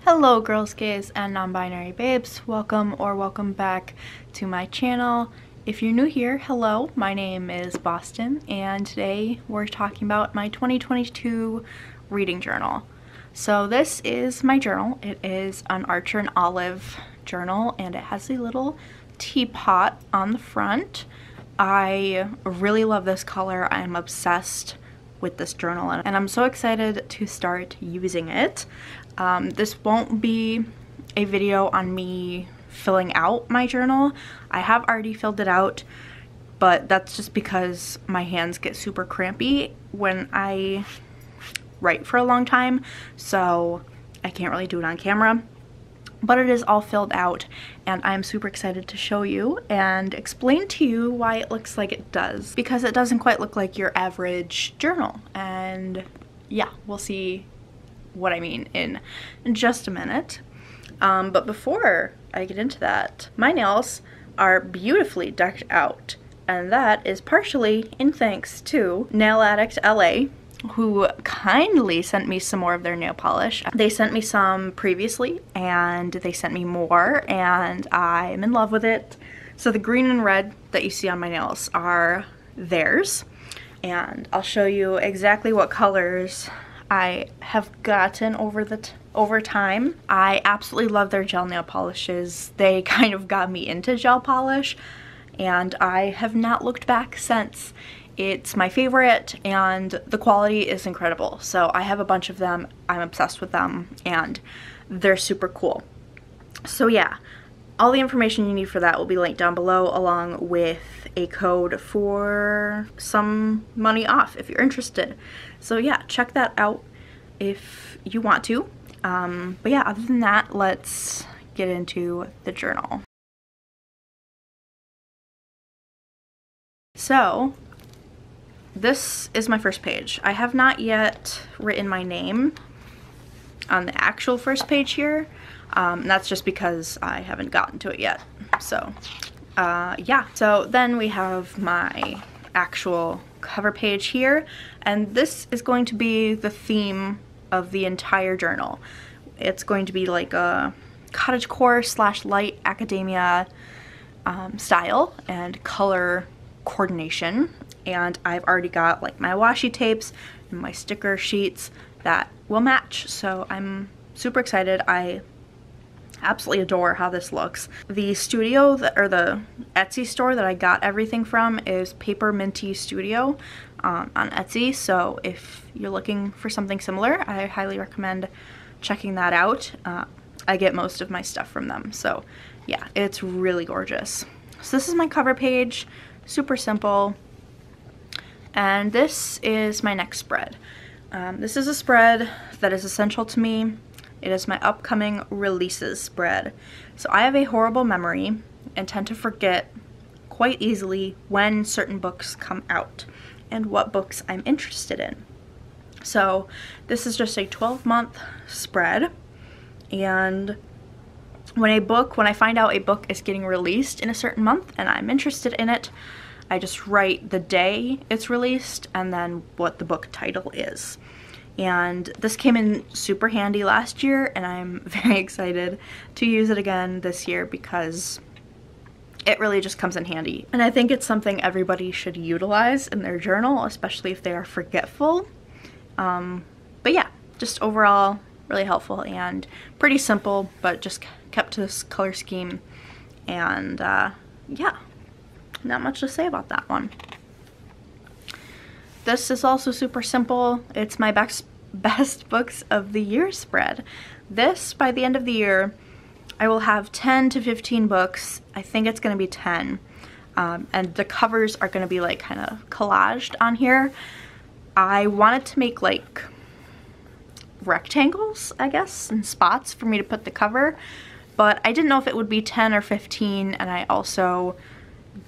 Hello girls, gays, and non-binary babes. Welcome back to my channel. If you're new here, hello, my name is Boston, and today we're talking about my 2022 reading journal. So this is my journal. It is an Archer and Olive journal, and it has a little teapot on the front. I really love this color. I'm obsessed with this journal, and I'm so excited to start using it. This won't be a video on me filling out my journal. I have already filled it out, but that's just because my hands get super crampy when I write for a long time, so I can't really do it on camera. But it is all filled out, and I'm super excited to show you and explain to you why it looks like it does, because it doesn't quite look like your average journal. And yeah, we'll see what I mean in just a minute. But before I get into that, my nails are beautifully decked out, and that is partially in thanks to Nail Addict LA, who kindly sent me some more of their nail polish. They sent me some previously, and they sent me more, and I'm in love with it. So the green and red that you see on my nails are theirs, and I'll show you exactly what colors I have gotten over time. I absolutely love their gel nail polishes. They kind of got me into gel polish, and I have not looked back since. It's my favorite, and the quality is incredible. So I have a bunch of them. I'm obsessed with them, and they're super cool. So yeah, all the information you need for that will be linked down below, along with a code for some money off if you're interested. So yeah, check that out if you want to. But yeah, other than that, let's get into the journal. So this is my first page. I have not yet written my name on the actual first page here. That's just because I haven't gotten to it yet. So yeah, so then we have my actual cover page here, and this is going to be the theme of the entire journal. It's going to be like a cottagecore / light academia style and color coordination. And I've already got like my washi tapes and my sticker sheets that will match, so I'm super excited. I absolutely adore how this looks. The studio or the Etsy store that I got everything from is Paper Minty Studio on Etsy, so if you're looking for something similar, I highly recommend checking that out. I get most of my stuff from them, so yeah, it's really gorgeous. So this is my cover page, super simple. And this is my next spread. This is a spread that is essential to me. It is my upcoming releases spread. So I have a horrible memory and tend to forget quite easily when certain books come out and what books I'm interested in. So this is just a 12-month spread, and when I find out a book is getting released in a certain month and I'm interested in it, I just write the day it's released and then what the book title is. And this came in super handy last year, and I'm very excited to use it again this year because it really just comes in handy. And I think it's something everybody should utilize in their journal, especially if they are forgetful. But yeah, just overall really helpful and pretty simple, but just kept to this color scheme. And yeah, not much to say about that one. This is also super simple. It's my best books of the year spread. This, by the end of the year, I will have 10 to 15 books. I think it's going to be 10. And the covers are going to be like kind of collaged on here. I wanted to make like rectangles, I guess, and spots for me to put the cover, but I didn't know if it would be 10 or 15, and I also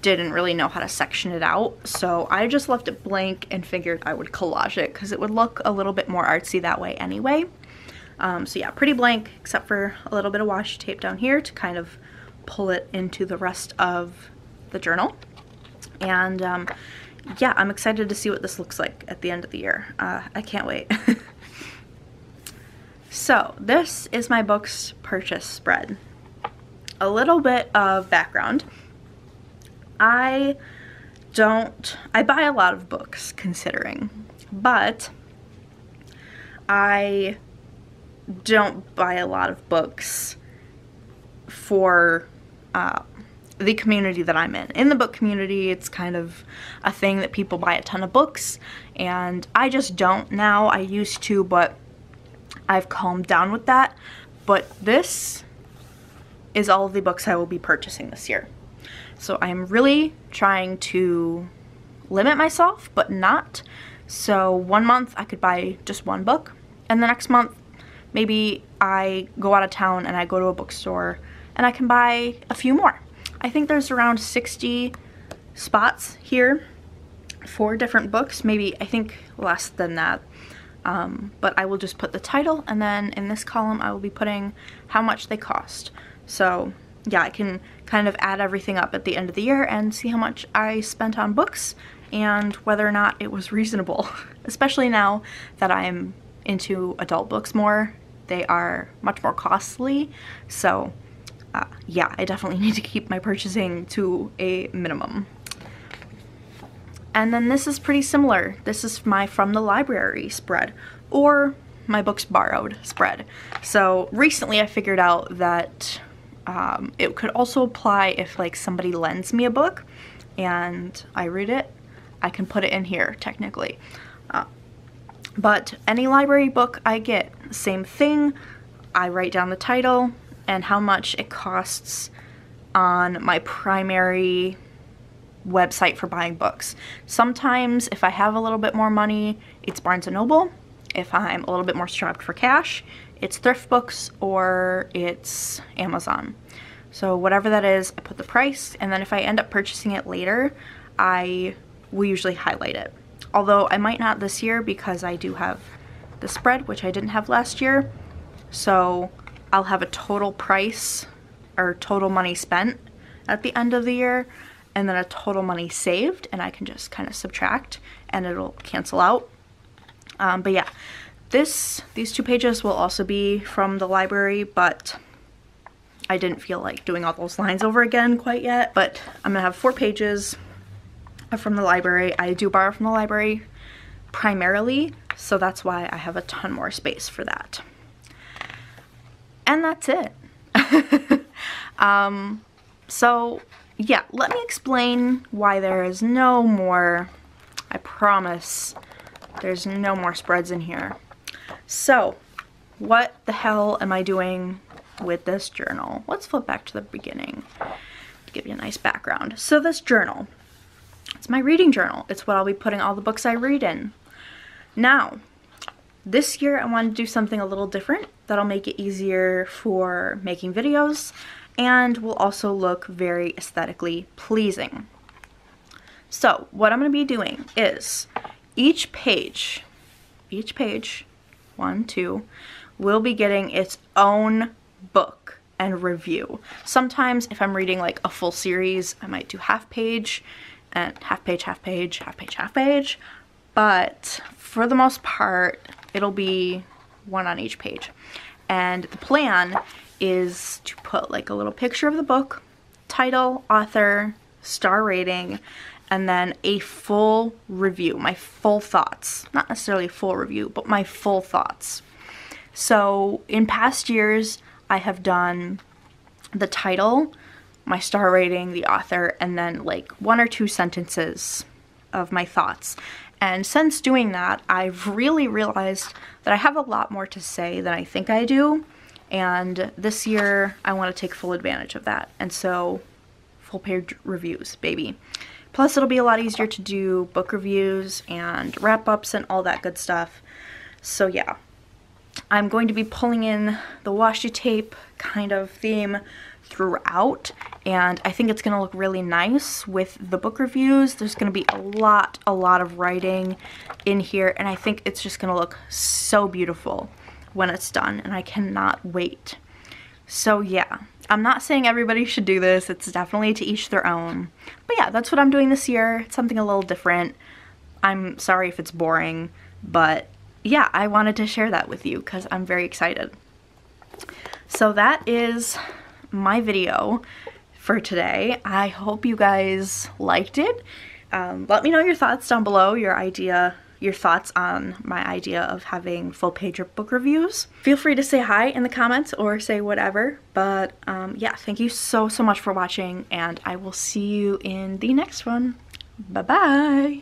didn't really know how to section it out, so I just left it blank and figured I would collage it because it would look a little bit more artsy that way anyway. So yeah, pretty blank except for a little bit of washi tape down here to kind of pull it into the rest of the journal. And yeah, I'm excited to see what this looks like at the end of the year. I can't wait. So this is my books purchase spread. A little bit of background. I buy a lot of books considering, but I don't buy a lot of books for the community that I'm in. In the book community, it's kind of a thing that people buy a ton of books, and I just don't now. I used to, but I've calmed down with that. But this is all of the books I will be purchasing this year. So I'm really trying to limit myself, but not. So one month I could buy just one book, and the next month maybe I go out of town and I go to a bookstore and I can buy a few more. I think there's around 60 spots here for different books, maybe I think less than that. But I will just put the title, and then in this column I will be putting how much they cost. So yeah, I can kind of add everything up at the end of the year and see how much I spent on books and whether or not it was reasonable. Especially now that I'm into adult books more. They are much more costly, so yeah, I definitely need to keep my purchasing to a minimum. And then this is pretty similar. This is my from the library spread, or my books borrowed spread. So recently I figured out that it could also apply if like somebody lends me a book and I read it. I can put it in here technically. But any library book I get, same thing. I write down the title and how much it costs on my primary website for buying books. Sometimes if I have a little bit more money, it's Barnes & Noble. If I'm a little bit more strapped for cash, it's Thrift Books or it's Amazon. So whatever that is, I put the price, and then if I end up purchasing it later, I will usually highlight it. Although I might not this year because I do have the spread, which I didn't have last year. So I'll have a total price or total money spent at the end of the year, and then a total money saved, and I can just kind of subtract and it'll cancel out. But yeah, these 2 pages will also be from the library, but I didn't feel like doing all those lines over again quite yet. But I'm gonna have 4 pages from the library. I do borrow from the library primarily, so that's why I have a ton more space for that. And that's it. So yeah, let me explain why there is no more, I promise, there's no more spreads in here. So what the hell am I doing with this journal? Let's flip back to the beginning to give you a nice background. So this journal, it's my reading journal. It's what I'll be putting all the books I read in. Now, this year I wanted to do something a little different that'll make it easier for making videos and will also look very aesthetically pleasing. So what I'm going to be doing is each page, 1, 2, will be getting its own book and review. Sometimes if I'm reading like a full series, I might do half page and half page, half page, half page, half page. But for the most part, it'll be 1 on each page. And the plan is to put like a little picture of the book, title, author, star rating, and then a full review, my full thoughts. Not necessarily a full review, but my full thoughts. So in past years, I have done the title, my star rating, the author, and then like 1 or 2 sentences of my thoughts. And since doing that, I've really realized that I have a lot more to say than I think I do. And this year, I want to take full advantage of that. And so, full page reviews, baby. Plus, it'll be a lot easier to do book reviews and wrap-ups and all that good stuff. So yeah, I'm going to be pulling in the washi tape kind of theme throughout, and I think it's going to look really nice with the book reviews. There's going to be a lot of writing in here, and I think it's just going to look so beautiful when it's done, and I cannot wait. So yeah, I'm not saying everybody should do this. It's definitely to each their own. But yeah, that's what I'm doing this year. It's something a little different. I'm sorry if it's boring, but yeah, I wanted to share that with you because I'm very excited. So that is my video for today. I hope you guys liked it. Let me know your thoughts down below, your thoughts on my idea of having full page book reviews. Feel free to say hi in the comments or say whatever, but yeah, thank you so much for watching, and I will see you in the next one. Bye bye.